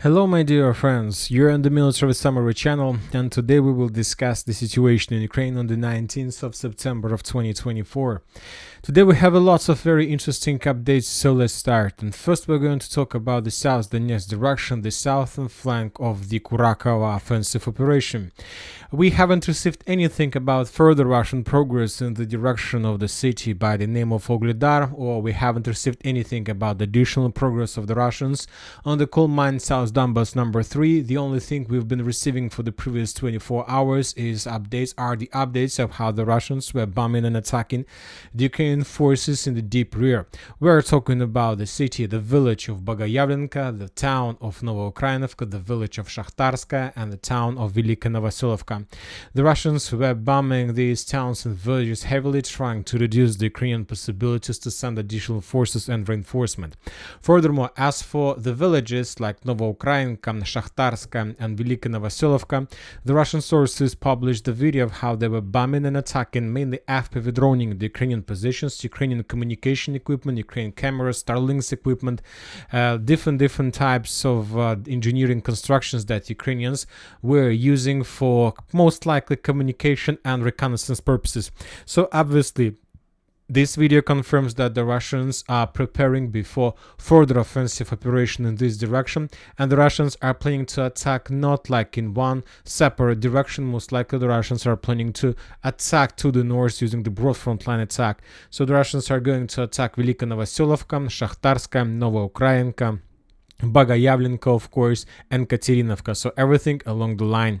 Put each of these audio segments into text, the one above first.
Hello my dear friends, you're on the Military Summary channel, and today we will discuss the situation in Ukraine on the 19th of September of 2024. Today we have lots of very interesting updates, so let's start. And first we're going to talk about the South Donetsk direction, the southern flank of the Kurakhove offensive operation. We haven't received anything about further Russian progress in the direction of the city by the name of Ogledar, or we haven't received anything about the additional progress of the Russians on the coal mine South Donbass number 3. The only thing we've been receiving for the previous 24 hours is the updates of how the Russians were bombing and attacking the Ukrainian forces in the deep rear. We're talking about the city, the village of Bogayavlenka, the town of Novohrodivka, the village of Shakhtarska, and the town of Velika Novoselovka. The Russians were bombing these towns and villages heavily, trying to reduce the Ukrainian possibilities to send additional forces and reinforcement. Furthermore, as for the villages like Novohrodivka, Shakhtarska, and Velika Novoselovka, the Russian sources published the video of how they were bombing and attacking, mainly FPV droning the Ukrainian positions, Ukrainian communication equipment, Ukrainian cameras, Starlinks equipment, different types of engineering constructions that Ukrainians were using for most likely communication and reconnaissance purposes. So obviously, this video confirms that the Russians are preparing before further offensive operation in this direction, and the Russians are planning to attack not like in one separate direction. Most likely the Russians are planning to attack to the north using the broad front line attack. So the Russians are going to attack Velika Novoselovka, Shakhtarska, Novohrodivka, Bogayavlenka, of course, and Katerinovka, so everything along the line.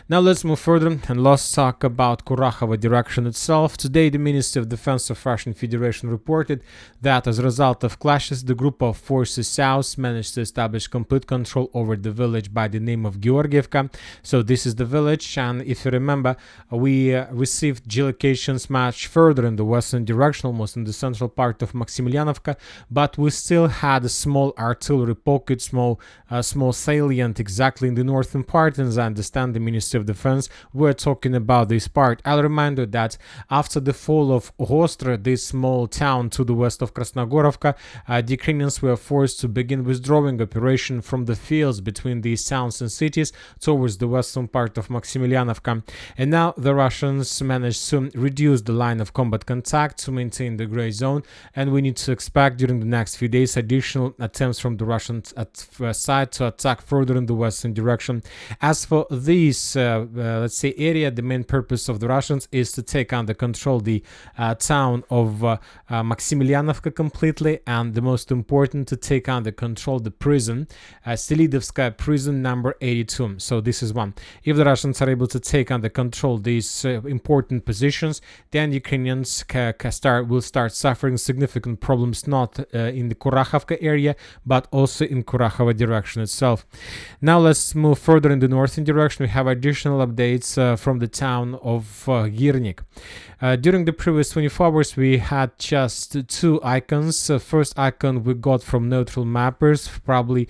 Now let's move further and let's talk about Kurakhove direction itself. Today the Ministry of Defense of Russian Federation reported that as a result of clashes, the group of forces south managed to establish complete control over the village by the name of Georgievka. So this is the village, and if you remember, we received geolocations much further in the western direction, almost in the central part of Maximilianovka, but we still had a small artillery pocket, small salient exactly in the northern part, and as I understand the Ministry of Defense were talking about this part. I'll remind you that after the fall of Ostro, this small town to the west of Krasnogorovka, the Ukrainians were forced to begin withdrawing operation from the fields between these towns and cities towards the western part of Maximilianovka, and now the Russians managed to reduce the line of combat contact to maintain the gray zone, and we need to expect during the next few days additional attempts from the Russians side to attack further in the western direction. As for this, let's say, area, the main purpose of the Russians is to take under control the town of Maximilianovka completely, and the most important, to take under control the prison, Selydovskaya prison number 82. So this is one. If the Russians are able to take under control these important positions, then Ukrainians will start suffering significant problems, not in the Kurakhove area, but also in Kurakhove direction itself. Now let's move further in the northern direction. We have additional updates from the town of Hirnyk. During the previous 24 hours, we had just two icons. First icon we got from neutral mappers probably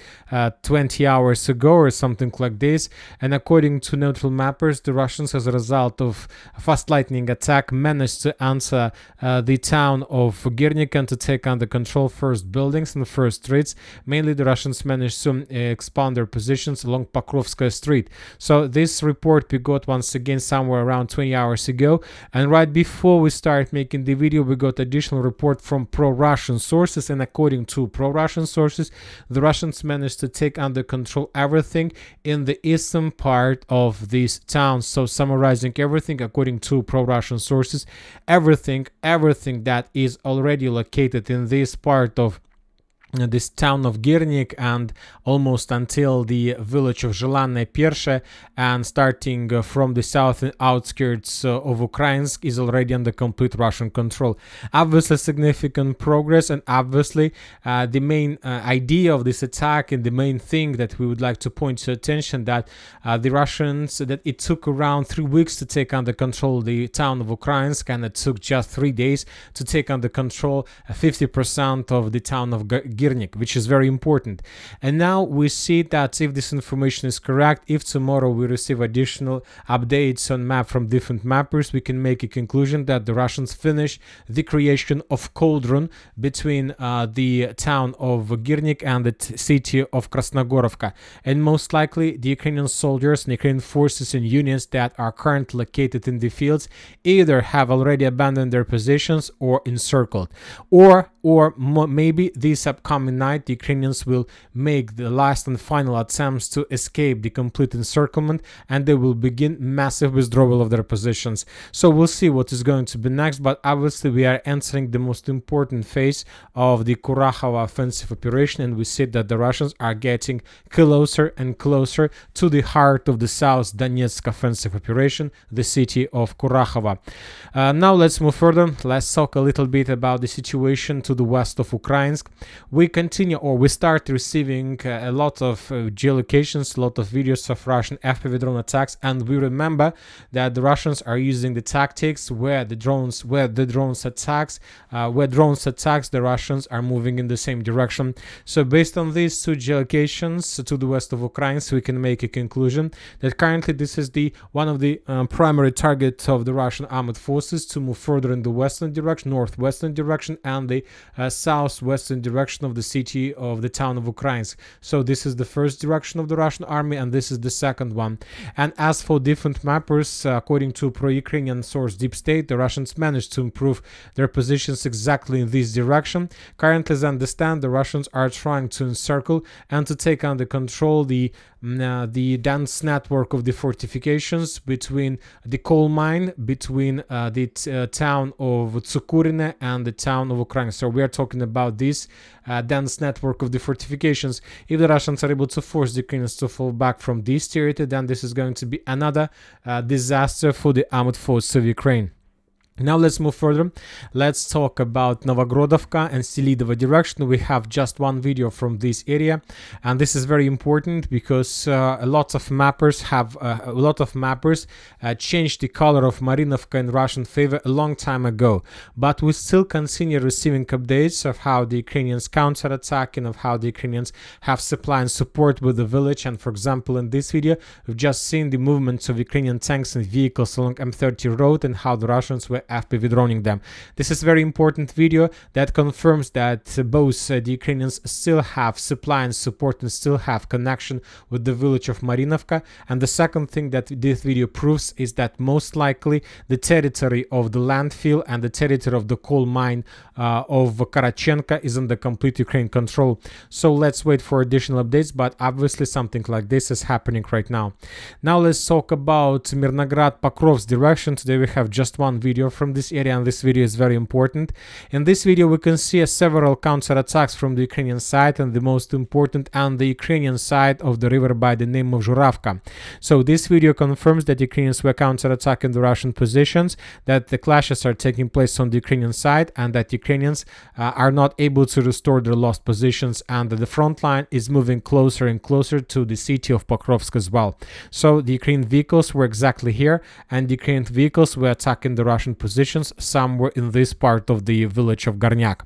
20 hours ago or something like this, and according to neutral mappers, the Russians, as a result of a fast lightning attack, managed to enter the town of Hirnyk and to take under control first buildings and first streets. Mainly the Russians managed to expand their positions along Pokrovsk Street. So this report we got once again somewhere around 20 hours ago, and right before we start making the video, we got additional report from pro-Russian sources, and according to pro-Russian sources, the Russians managed to take under control everything in the eastern part of this town. So summarizing everything, according to pro-Russian sources, everything that is already located in this part of this town of Hirnyk and almost until the village of Zhelanye Pershe, and starting from the southern outskirts of Kupiansk, is already under complete Russian control. Obviously significant progress, and obviously the main idea of this attack and the main thing that we would like to point to attention, that the Russians, that it took around 3 weeks to take under control the town of Kupiansk, and it took just 3 days to take under control 50% of the town of Hirnyk. Hirnyk, which is very important. And now we see that if this information is correct, if tomorrow we receive additional updates on map from different mappers, we can make a conclusion that the Russians finish the creation of cauldron between the town of Hirnyk and the city of Krasnogorovka. And most likely the Ukrainian soldiers and Ukrainian forces and units that are currently located in the fields either have already abandoned their positions or encircled, or maybe this upcoming night the Ukrainians will make the last and final attempts to escape the complete encirclement, and they will begin massive withdrawal of their positions. So we'll see what is going to be next, but obviously we are entering the most important phase of the Kurakhove offensive operation, and we see that the Russians are getting closer and closer to the heart of the South Donetsk offensive operation, the city of Kurakhove. Now let's move further. Let's talk a little bit about the situation to the west of Kupiansk. We start receiving a lot of geolocations, a lot of videos of Russian FPV drone attacks, and we remember that the Russians are using the tactics where drones attacks, the Russians are moving in the same direction. So based on these two geolocations to the west of Kupiansk, we can make a conclusion that currently this is one of the primary targets of the Russian armed forces to move further in the western direction, northwestern direction, and the southwestern direction of the city of the town of Kupiansk. So this is the first direction of the Russian army, and this is the second one. And as for different mappers, according to pro-Ukrainian source Deep State, the Russians managed to improve their positions exactly in this direction. Currently, as I understand, the Russians are trying to encircle and to take under control the dense network of the fortifications between the coal mine, between the town of Tsukurine and the town of Kupiansk. So we are talking about this dense network of the fortifications. If the Russians are able to force the Ukrainians to fall back from this territory, then this is going to be another disaster for the armed forces of Ukraine. Now let's move further. Let's talk about Novohrodivka and Selydove direction. We have just one video from this area, and this is very important because a lot of mappers changed the color of Marinovka in Russian favor a long time ago. But we still continue receiving updates of how the Ukrainians counterattack and of how the Ukrainians have supply and support with the village. And for example, in this video, we've just seen the movements of Ukrainian tanks and vehicles along M30 road and how the Russians were FPV droning them. This is a very important video that confirms that both the Ukrainians still have supply and support and still have connection with the village of Marinovka. And the second thing that this video proves is that most likely the territory of the landfill and the territory of the coal mine of Karachenka is under complete Ukraine control. So let's wait for additional updates, but obviously something like this is happening right now. Now let's talk about Mirnograd Pokrovsk direction. Today we have just one video from this area, and this video is very important. In this video we can see several counterattacks from the Ukrainian side, and the most important on the Ukrainian side of the river by the name of Zhuravka. So this video confirms that Ukrainians were counterattacking the Russian positions, that the clashes are taking place on the Ukrainian side, and that Ukrainians are not able to restore their lost positions, and that the front line is moving closer and closer to the city of Pokrovsk as well. So the Ukrainian vehicles were exactly here, and the Ukrainian vehicles were attacking the Russian positions somewhere in this part of the village of Hirnyk.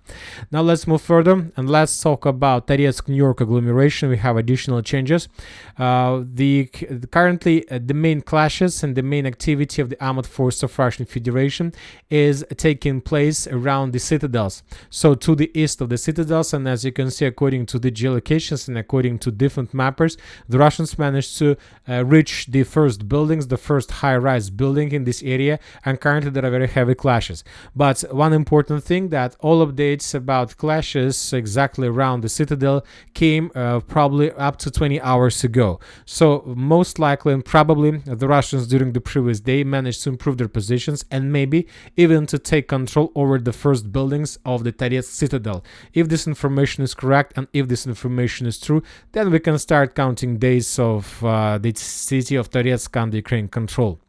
Now let's move further and let's talk about Toretsk and New York agglomeration. We have additional changes. Currently the main clashes and the main activity of the armed force of Russian Federation is taking place around the citadels. So to the east of the citadels, and as you can see, according to the geolocations and according to different mappers, the Russians managed to reach the first buildings, the first high-rise building in this area, and currently there are very heavy clashes. But one important thing, that all updates about clashes exactly around the citadel came probably up to 20 hours ago. So most likely and probably the Russians during the previous day managed to improve their positions and maybe even to take control over the first buildings of the Toretsk citadel. If this information is correct and if this information is true, then we can start counting days of the city of Toretsk under Ukraine control.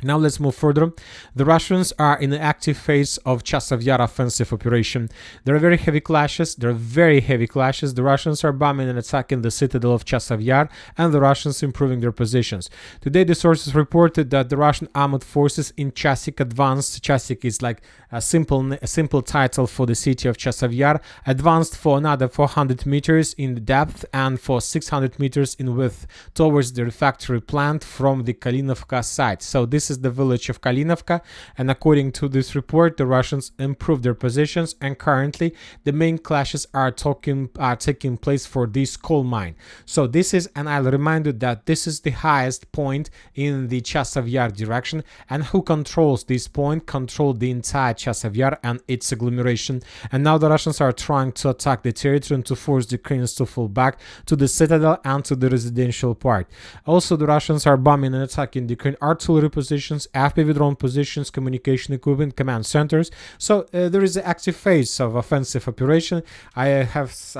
Now let's move further. The Russians are in the active phase of Chasiv Yar offensive operation. There are very heavy clashes. The Russians are bombing and attacking the citadel of Chasiv Yar, and the Russians improving their positions. Today, the sources reported that the Russian armored forces in Chasiv advanced. Chasiv is like a simple title for the city of Chasiv Yar. Advanced for another 400 meters in depth and for 600 meters in width towards the refractory plant from the Kalinovka site. So this is the village of Kalinovka, and according to this report, the Russians improved their positions, and currently the main clashes are taking place for this coal mine. So this is, and I'll remind you that this is the highest point in the Chasiv Yar direction, and who controls this point controls the entire Chasiv Yar and its agglomeration. And now the Russians are trying to attack the territory and to force the Ukrainians to fall back to the citadel and to the residential part. Also, the Russians are bombing and attacking the Ukrainian artillery positions, FPV drone positions, communication equipment, command centers. So there is an active phase of offensive operation. I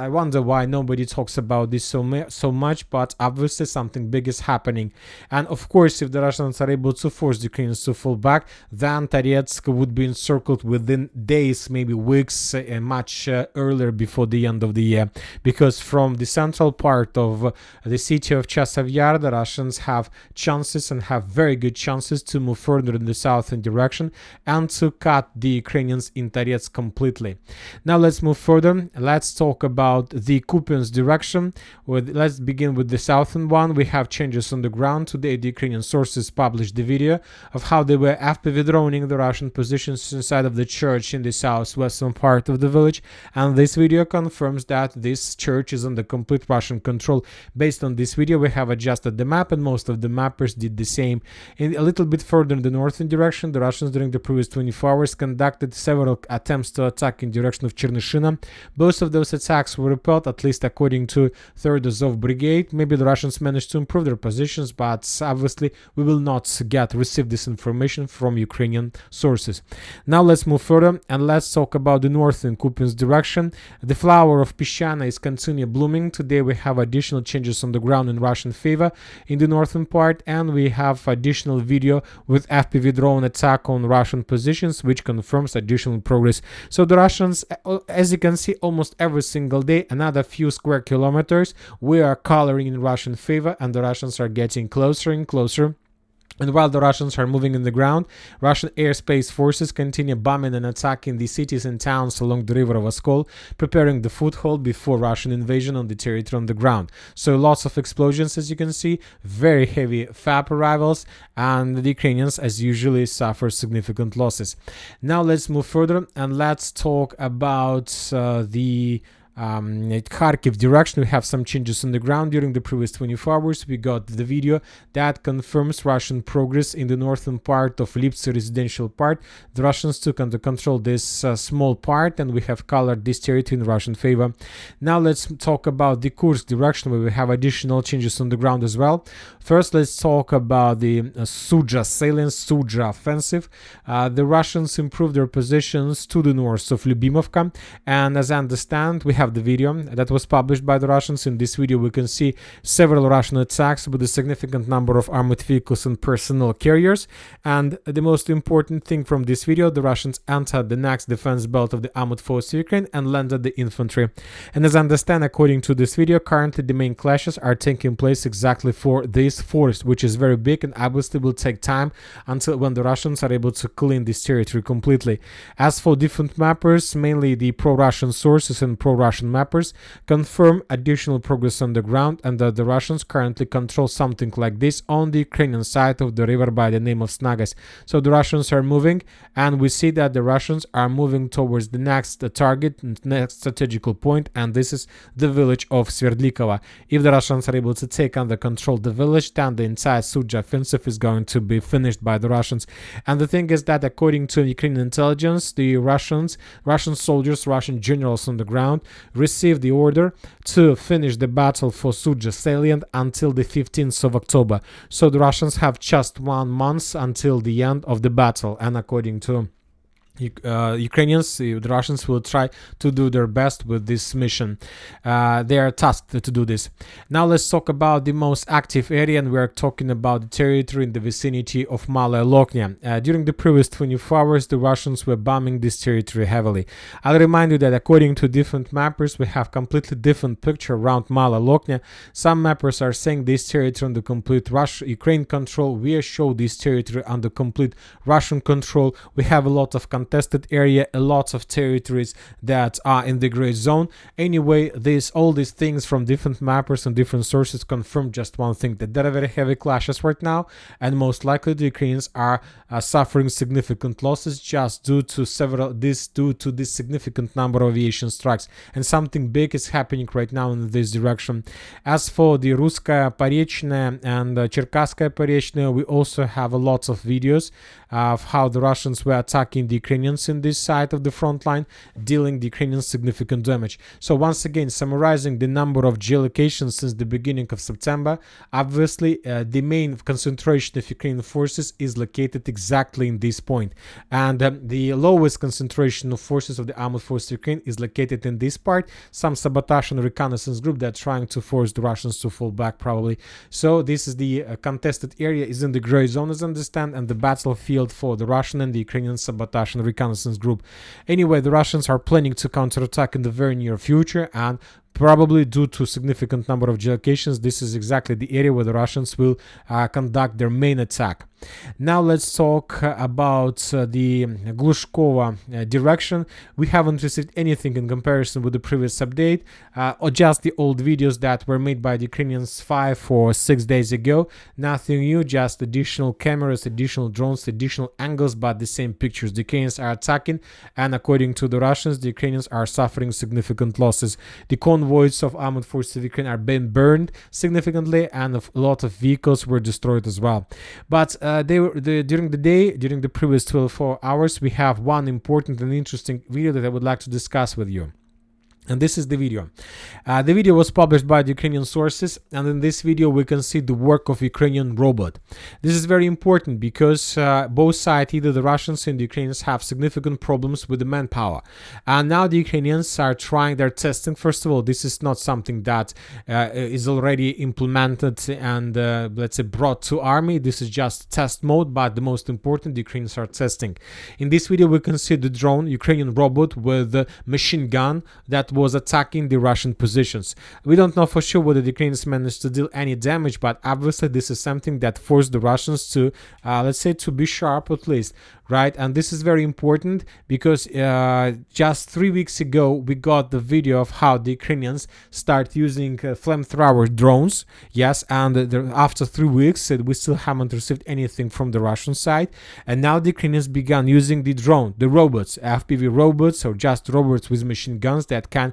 wonder why nobody talks about this so much, but obviously something big is happening. And of course, if the Russians are able to force the Ukrainians to fall back, then Toretsk would be encircled within days, maybe weeks, much earlier before the end of the year. Because from the central part of the city of Chasiv Yar, the Russians have chances and have very good chances to move further in the southern direction and to cut the Ukrainians in Toretsk completely. Now let's move further. Let's talk about the Kupiansk direction. Let's begin with the southern one. We have changes on the ground. Today the Ukrainian sources published the video of how they were FPV droning the Russian positions inside of the church in the southwestern part of the village, and this video confirms that this church is under complete Russian control. Based on this video, we have adjusted the map, and most of the mappers did the same. In a little bit further in the northern direction, the Russians during the previous 24 hours conducted several attempts to attack in direction of Chernyshina. Both of those attacks were repelled, at least according to 3rd Azov Brigade. Maybe the Russians managed to improve their positions, but obviously we will not receive this information from Ukrainian sources. Now let's move further and let's talk about the northern Kupiansk direction. The flower of Pishana is continuing blooming. Today we have additional changes on the ground in Russian favor in the northern part, and we have additional video with FPV drone attack on Russian positions, which confirms additional progress. So the Russians, as you can see, almost every single day, another few square kilometers, we are coloring in Russian favor, and the Russians are getting closer and closer. And while the Russians are moving in the ground, Russian airspace forces continue bombing and attacking the cities and towns along the river of Oskol, preparing the foothold before Russian invasion on the territory on the ground. So lots of explosions, as you can see, very heavy FAP arrivals, and the Ukrainians, as usually, suffer significant losses. Now let's move further and let's talk about the Kharkiv direction. We have some changes on the ground during the previous 24 hours. We got the video that confirms Russian progress in the northern part of Lipsy residential part. The Russians took under control this small part, and we have colored this territory in Russian favor. Now let's talk about the Kursk direction, where we have additional changes on the ground as well. First, let's talk about the Sudzha salient, Sudzha offensive. The Russians improved their positions to the north of Lyubimovka, and as I understand, we have the video that was published by the Russians. In this video we can see several Russian attacks with a significant number of armored vehicles and personnel carriers, and the most important thing from this video, the Russians entered the next defense belt of the armored force of Ukraine and landed the infantry. And as I understand, according to this video, currently the main clashes are taking place exactly for this force, which is very big and obviously will take time until when the Russians are able to clean this territory completely. As for different mappers, mainly the pro-Russian sources and pro-Russian mappers confirm additional progress on the ground, and that the Russians currently control something like this on the Ukrainian side of the river by the name of Snagas. So the Russians are moving, and we see that the Russians are moving towards the next target, next strategical point, and this is the village of Sverdlikova. If the Russians are able to take under control the village, then the entire Sudzha offensive is going to be finished by the Russians. And the thing is that according to Ukrainian intelligence, the Russian soldiers, Russian generals on the ground received the order to finish the battle for Sudzha salient until the 15th of October. So the Russians have just 1 month until the end of the battle, and according to Ukrainians, the Russians will try to do their best with this mission. They are tasked to do this. Now let's talk about the most active area, and we are talking about the territory in the vicinity of Malaya Loknya. During the previous 24 hours, the Russians were bombing this territory heavily. I'll remind you that according to different mappers, we have completely different picture around Malaya Loknya. Some mappers are saying this territory under complete Ukraine control. We show this territory under complete Russian control. We have a lot of contested area, a lot of territories that are in the gray zone. Anyway, all these things from different mappers and different sources confirm just one thing, that there are very heavy clashes right now, and most likely the Ukrainians are suffering significant losses just due to this significant number of aviation strikes, and something big is happening right now in this direction. As for the Russkaya Porечная and Cherkasskaya Porечная, we also have a lot of videos of how the Russians were attacking the Ukrainians in this side of the front line, dealing the Ukrainians significant damage. So once again, summarizing the number of geolocations since the beginning of September, obviously the main concentration of Ukrainian forces is located exactly in this point, and the lowest concentration of forces of the armed forces of Ukraine is located in this part. Some sabotage and reconnaissance group that are trying to force the Russians to fall back probably. So this is the contested area is in the gray zone, as I understand, and the battlefield for the Russian and the Ukrainian sabotage and reconnaissance group. Anyway, the Russians are planning to counterattack in the very near future, and probably due to significant number of geolocations, this is exactly the area where the Russians will conduct their main attack. Now let's talk about the Glushkova direction. We haven't received anything in comparison with the previous update, or just the old videos that were made by the Ukrainians 5 or 6 days ago. Nothing new, just additional cameras, additional drones, additional angles, but the same pictures. The Ukrainians are attacking, and according to the Russians, the Ukrainians are suffering significant losses. The convoys of armed forces of Ukraine are being burned significantly, and a lot of vehicles were destroyed as well. But during the previous 24 hours, we have one important and interesting video that I would like to discuss with you. And this is the video. The video was published by the Ukrainian sources, and in this video we can see the work of Ukrainian robot. This is very important because both sides, either the Russians and the Ukrainians, have significant problems with the manpower. And now the Ukrainians are trying their testing. First of all, this is not something that is already implemented and let's say brought to army. This is just test mode, but the most important, the Ukrainians are testing. In this video we can see the drone, Ukrainian robot with a machine gun that was attacking the Russian positions. We don't know for sure whether the Ukrainians managed to deal any damage, but obviously this is something that forced the Russians to, let's say, to be sharp at least, right? And this is very important because just 3 weeks ago we got the video of how the Ukrainians start using flamethrower drones. Yes, and after 3 weeks we still haven't received anything from the Russian side, and now the Ukrainians began using the drone, the robots, FPV robots, or just robots with machine guns that can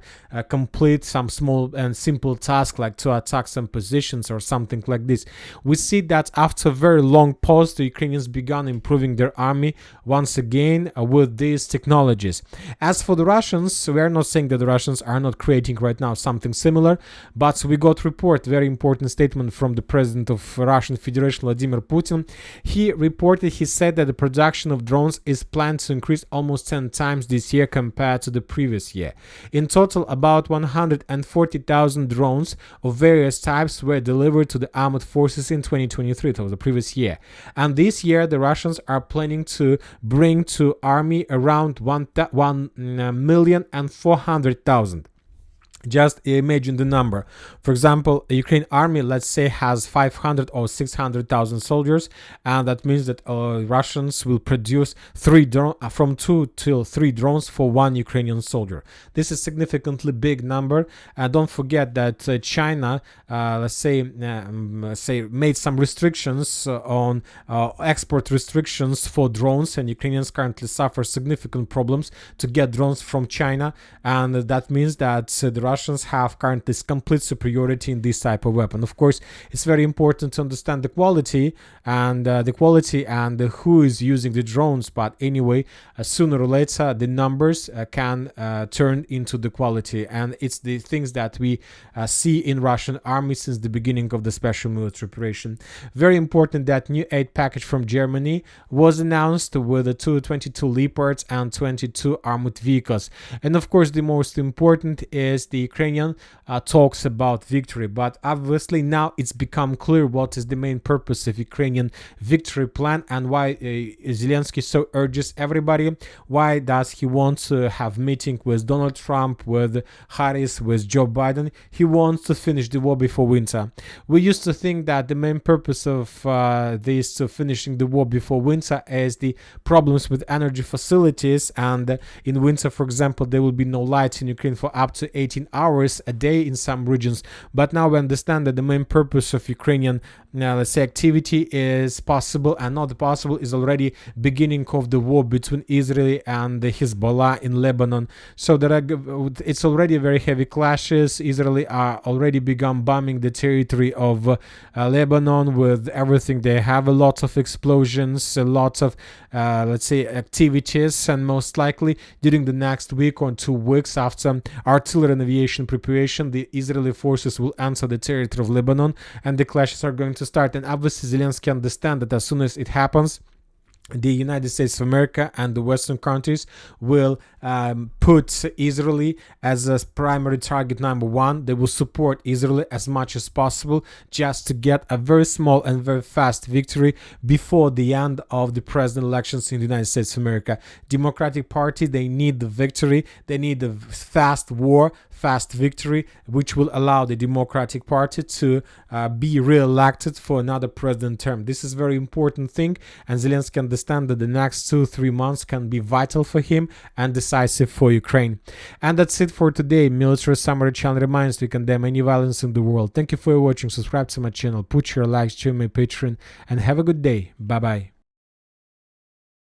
complete some small and simple task like to attack some positions or something like this. We see that after a very long pause, the Ukrainians began improving their army once again with these technologies. As for the Russians, we are not saying that the Russians are not creating right now something similar, but we got report, very important statement from the president of Russian Federation, Vladimir Putin. He said that the production of drones is planned to increase almost 10 times this year compared to the previous year. In total, about 140,000 drones of various types were delivered to the armed forces in 2023, that was the previous year. And this year, the Russians are planning to bring to army around 1,400,000. Just imagine the number. For example, a Ukraine army, let's say, has 500 or 600,000 soldiers, and that means that Russians will produce from 2 till 3 drones for 1 Ukrainian soldier. This is significantly big number. Don't forget that China, let's say, made some restrictions on export restrictions for drones, and Ukrainians currently suffer significant problems to get drones from China, and that means that the Russians have currently this complete superiority in this type of weapon. Of course, it's very important to understand the quality and who is using the drones. But anyway, sooner or later, the numbers can turn into the quality, and it's the things that we see in Russian army since the beginning of the special military operation. Very important that new aid package from Germany was announced with the 22 Leopards and 22 armored vehicles. And of course, the most important is the Ukrainian talks about victory. But obviously now it's become clear what is the main purpose of Ukrainian victory plan and why Zelensky so urges everybody. Why does he want to have meeting with Donald Trump, with Harris, with Joe Biden? He wants to finish the war before winter. We used to think that the main purpose of finishing the war before winter is the problems with energy facilities, and in winter, for example, there will be no light in Ukraine for up to 18 hours a day in some regions. But now we understand that the main purpose of Ukrainian let's say activity is possible and not possible is already beginning of the war between Israel and the Hezbollah in Lebanon. So it's already very heavy clashes. Israel are already begun bombing the territory of Lebanon with everything they have. A lot of explosions, a lot of let's say activities, and most likely during the next week or 2 weeks after artillery and aviation preparation, the Israeli forces will enter the territory of Lebanon and the clashes are going to start. And obviously Zelensky understands that as soon as it happens, the United States of America and the Western countries will put Israel as a primary target number one. They will support Israel as much as possible just to get a very small and very fast victory before the end of the president elections in the United States of America. Democratic Party, they need the victory. They need a fast war, fast victory, which will allow the Democratic Party to be re-elected for another president term. This is a very important thing, and Zelensky understands that the next 2-3 months can be vital for him and decisive for Ukraine. And that's it for today. Military Summary channel reminds you to condemn any violence in the world. Thank you for watching. Subscribe to my channel, put your likes, join my Patreon, and have a good day. Bye bye.